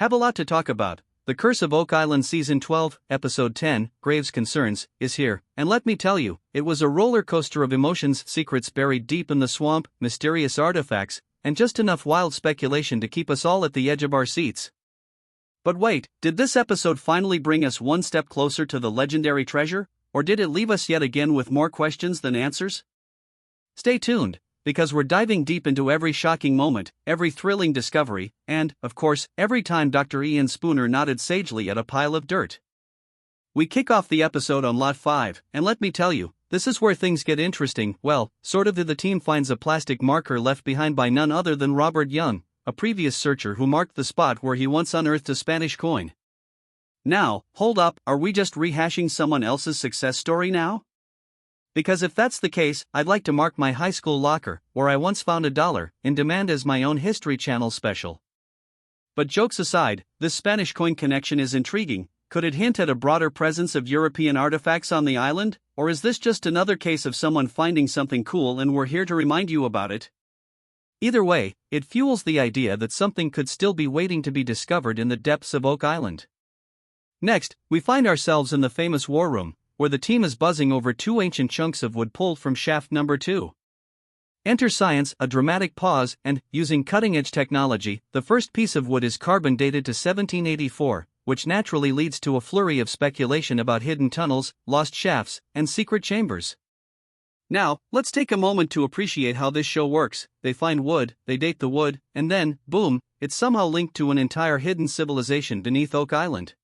Have a lot to talk about. The Curse of Oak Island Season 12, Episode 10, Graves Concerns, is here, and let me tell you, it was a roller coaster of emotions, secrets buried deep in the swamp, mysterious artifacts, and just enough wild speculation to keep us all at the edge of our seats. But wait, did this episode finally bring us one step closer to the legendary treasure, or did it leave us yet again with more questions than answers? Stay tuned, because we're diving deep into every shocking moment, every thrilling discovery, and, of course, every time Dr. Ian Spooner nodded sagely at a pile of dirt. We kick off the episode on Lot 5, and let me tell you, this is where things get interesting. Well, sort of. The team finds a plastic marker left behind by none other than Robert Young, a previous searcher who marked the spot where he once unearthed a Spanish coin. Now, hold up, are we just rehashing someone else's success story now? Because if that's the case, I'd like to mark my high school locker, where I once found $1, in demand as my own History Channel special. But jokes aside, this Spanish coin connection is intriguing. Could it hint at a broader presence of European artifacts on the island, or is this just another case of someone finding something cool and we're here to remind you about it? Either way, it fuels the idea that something could still be waiting to be discovered in the depths of Oak Island. Next, we find ourselves in the famous war room, where the team is buzzing over two ancient chunks of wood pulled from shaft number 2. Enter science, a dramatic pause, and, using cutting-edge technology, the first piece of wood is carbon dated to 1784, which naturally leads to a flurry of speculation about hidden tunnels, lost shafts, and secret chambers. Now, let's take a moment to appreciate how this show works. They find wood, they date the wood, and then, boom, it's somehow linked to an entire hidden civilization beneath Oak Island.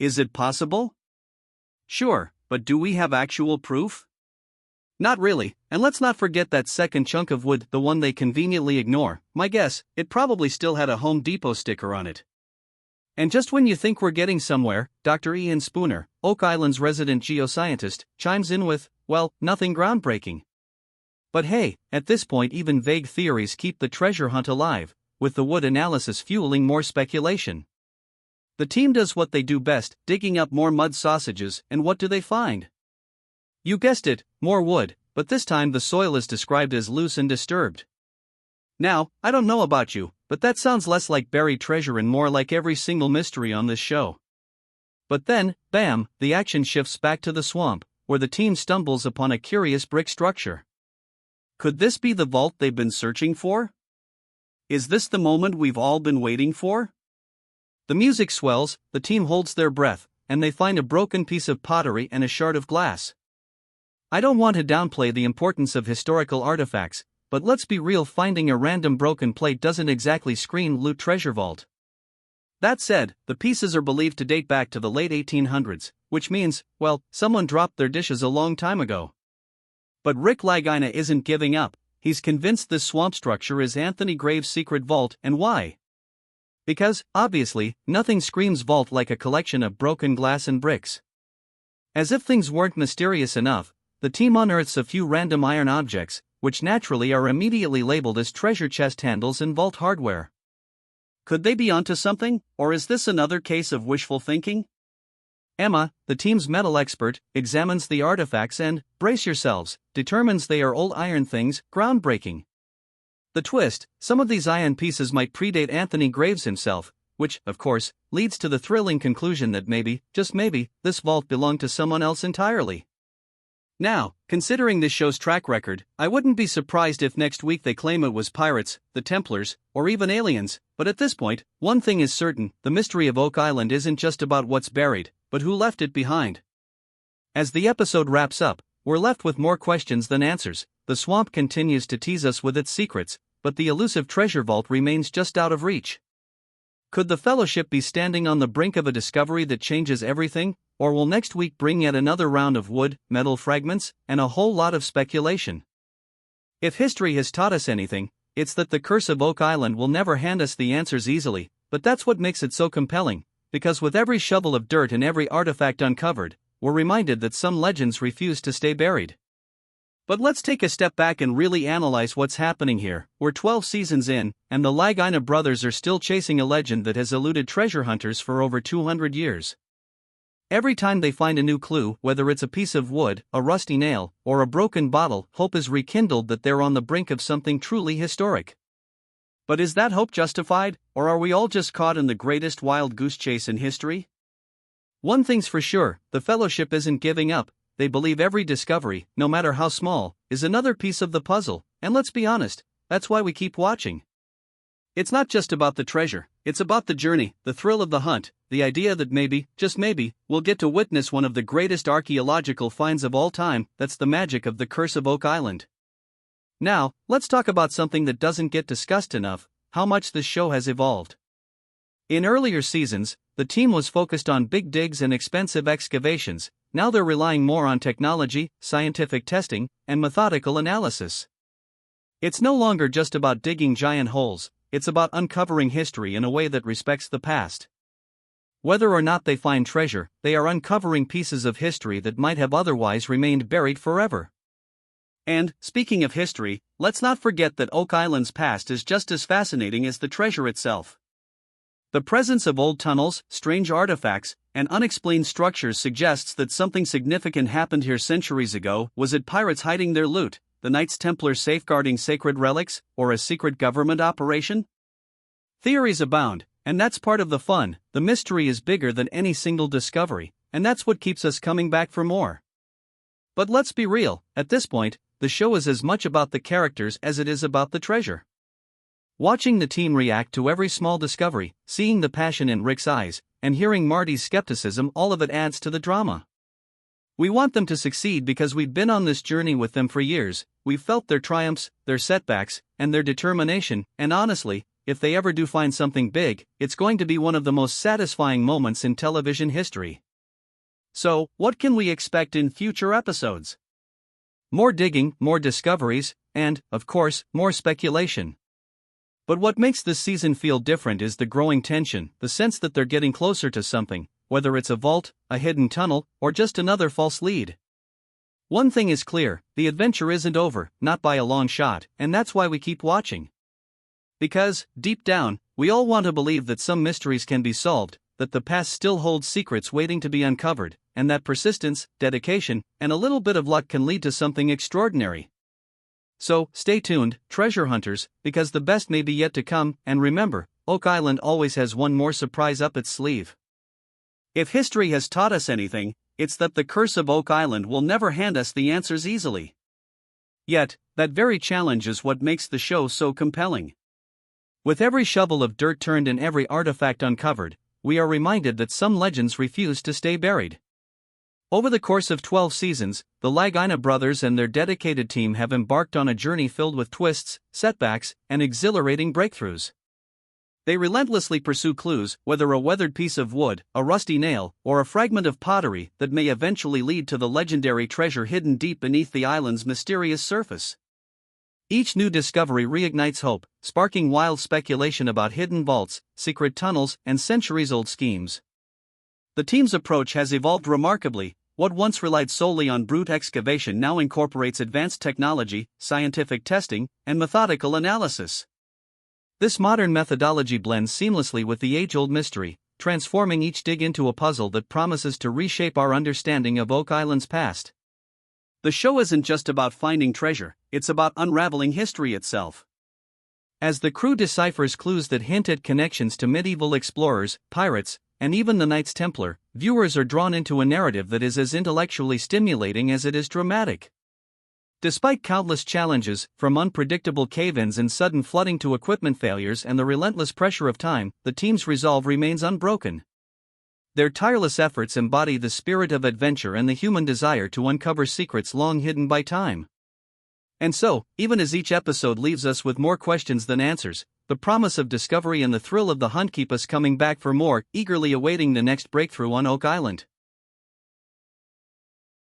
Is it possible? Sure, but do we have actual proof? Not really, and let's not forget that second chunk of wood, the one they conveniently ignore. My guess, it probably still had a Home Depot sticker on it. And just when you think we're getting somewhere, Dr. Ian Spooner, Oak Island's resident geoscientist, chimes in with, well, nothing groundbreaking. But hey, at this point even vague theories keep the treasure hunt alive, with the wood analysis fueling more speculation. The team does what they do best, digging up more mud sausages, and what do they find? You guessed it, more wood, but this time the soil is described as loose and disturbed. Now, I don't know about you, but that sounds less like buried treasure and more like every single mystery on this show. But then, bam, the action shifts back to the swamp, where the team stumbles upon a curious brick structure. Could this be the vault they've been searching for? Is this the moment we've all been waiting for? The music swells, the team holds their breath, and they find a broken piece of pottery and a shard of glass. I don't want to downplay the importance of historical artifacts, but let's be real, finding a random broken plate doesn't exactly scream loot treasure vault. That said, the pieces are believed to date back to the late 1800s, which means, well, someone dropped their dishes a long time ago. But Rick Lagina isn't giving up. He's convinced this swamp structure is Anthony Graves' secret vault, and why? Because, obviously, nothing screams vault like a collection of broken glass and bricks. As if things weren't mysterious enough, the team unearths a few random iron objects, which naturally are immediately labeled as treasure chest handles and vault hardware. Could they be onto something, or is this another case of wishful thinking? Emma, the team's metal expert, examines the artifacts and, brace yourselves, determines they are old iron things, groundbreaking. The twist, some of these iron pieces might predate Anthony Graves himself, which, of course, leads to the thrilling conclusion that maybe, just maybe, this vault belonged to someone else entirely. Now, considering this show's track record, I wouldn't be surprised if next week they claim it was pirates, the Templars, or even aliens, but at this point, one thing is certain, the mystery of Oak Island isn't just about what's buried, but who left it behind. As the episode wraps up, we're left with more questions than answers. The swamp continues to tease us with its secrets, but the elusive treasure vault remains just out of reach. Could the Fellowship be standing on the brink of a discovery that changes everything, or will next week bring yet another round of wood, metal fragments, and a whole lot of speculation? If history has taught us anything, it's that the Curse of Oak Island will never hand us the answers easily, but that's what makes it so compelling, because with every shovel of dirt and every artifact uncovered, we're reminded that some legends refuse to stay buried. But let's take a step back and really analyze what's happening here. We're 12 seasons in, and the Lagina brothers are still chasing a legend that has eluded treasure hunters for over 200 years. Every time they find a new clue, whether it's a piece of wood, a rusty nail, or a broken bottle, hope is rekindled that they're on the brink of something truly historic. But is that hope justified, or are we all just caught in the greatest wild goose chase in history? One thing's for sure, the Fellowship isn't giving up. They believe every discovery, no matter how small, is another piece of the puzzle, and let's be honest, that's why we keep watching. It's not just about the treasure, it's about the journey, the thrill of the hunt, the idea that maybe, just maybe, we'll get to witness one of the greatest archaeological finds of all time. That's the magic of the Curse of Oak Island. Now, let's talk about something that doesn't get discussed enough: how much this show has evolved. In earlier seasons, the team was focused on big digs and expensive excavations. Now they're relying more on technology, scientific testing, and methodical analysis. It's no longer just about digging giant holes, it's about uncovering history in a way that respects the past. Whether or not they find treasure, they are uncovering pieces of history that might have otherwise remained buried forever. And, speaking of history, let's not forget that Oak Island's past is just as fascinating as the treasure itself. The presence of old tunnels, strange artifacts, and unexplained structures suggests that something significant happened here centuries ago. Was it pirates hiding their loot, the Knights Templar safeguarding sacred relics, or a secret government operation? Theories abound, and that's part of the fun. The mystery is bigger than any single discovery, and that's what keeps us coming back for more. But let's be real, at this point, the show is as much about the characters as it is about the treasure. Watching the team react to every small discovery, seeing the passion in Rick's eyes, and hearing Marty's skepticism, all of it adds to the drama. We want them to succeed because we've been on this journey with them for years. We've felt their triumphs, their setbacks, and their determination, and honestly, if they ever do find something big, it's going to be one of the most satisfying moments in television history. So, what can we expect in future episodes? More digging, more discoveries, and, of course, more speculation. But what makes this season feel different is the growing tension, the sense that they're getting closer to something, whether it's a vault, a hidden tunnel, or just another false lead. One thing is clear: the adventure isn't over, not by a long shot, and that's why we keep watching. Because, deep down, we all want to believe that some mysteries can be solved, that the past still holds secrets waiting to be uncovered, and that persistence, dedication, and a little bit of luck can lead to something extraordinary. So, stay tuned, treasure hunters, because the best may be yet to come, and remember, Oak Island always has one more surprise up its sleeve. If history has taught us anything, it's that the Curse of Oak Island will never hand us the answers easily. Yet, that very challenge is what makes the show so compelling. With every shovel of dirt turned and every artifact uncovered, we are reminded that some legends refuse to stay buried. Over the course of 12 seasons, the Lahaina brothers and their dedicated team have embarked on a journey filled with twists, setbacks, and exhilarating breakthroughs. They relentlessly pursue clues, whether a weathered piece of wood, a rusty nail, or a fragment of pottery, that may eventually lead to the legendary treasure hidden deep beneath the island's mysterious surface. Each new discovery reignites hope, sparking wild speculation about hidden vaults, secret tunnels, and centuries-old schemes. The team's approach has evolved remarkably. What once relied solely on brute excavation now incorporates advanced technology, scientific testing, and methodical analysis. This modern methodology blends seamlessly with the age-old mystery, transforming each dig into a puzzle that promises to reshape our understanding of Oak Island's past. The show isn't just about finding treasure, it's about unraveling history itself. As the crew deciphers clues that hint at connections to medieval explorers, pirates, and even the Knights Templar, viewers are drawn into a narrative that is as intellectually stimulating as it is dramatic. Despite countless challenges, from unpredictable cave-ins and sudden flooding to equipment failures and the relentless pressure of time, the team's resolve remains unbroken. Their tireless efforts embody the spirit of adventure and the human desire to uncover secrets long hidden by time. And so, even as each episode leaves us with more questions than answers, the promise of discovery and the thrill of the hunt keep us coming back for more, eagerly awaiting the next breakthrough on Oak Island.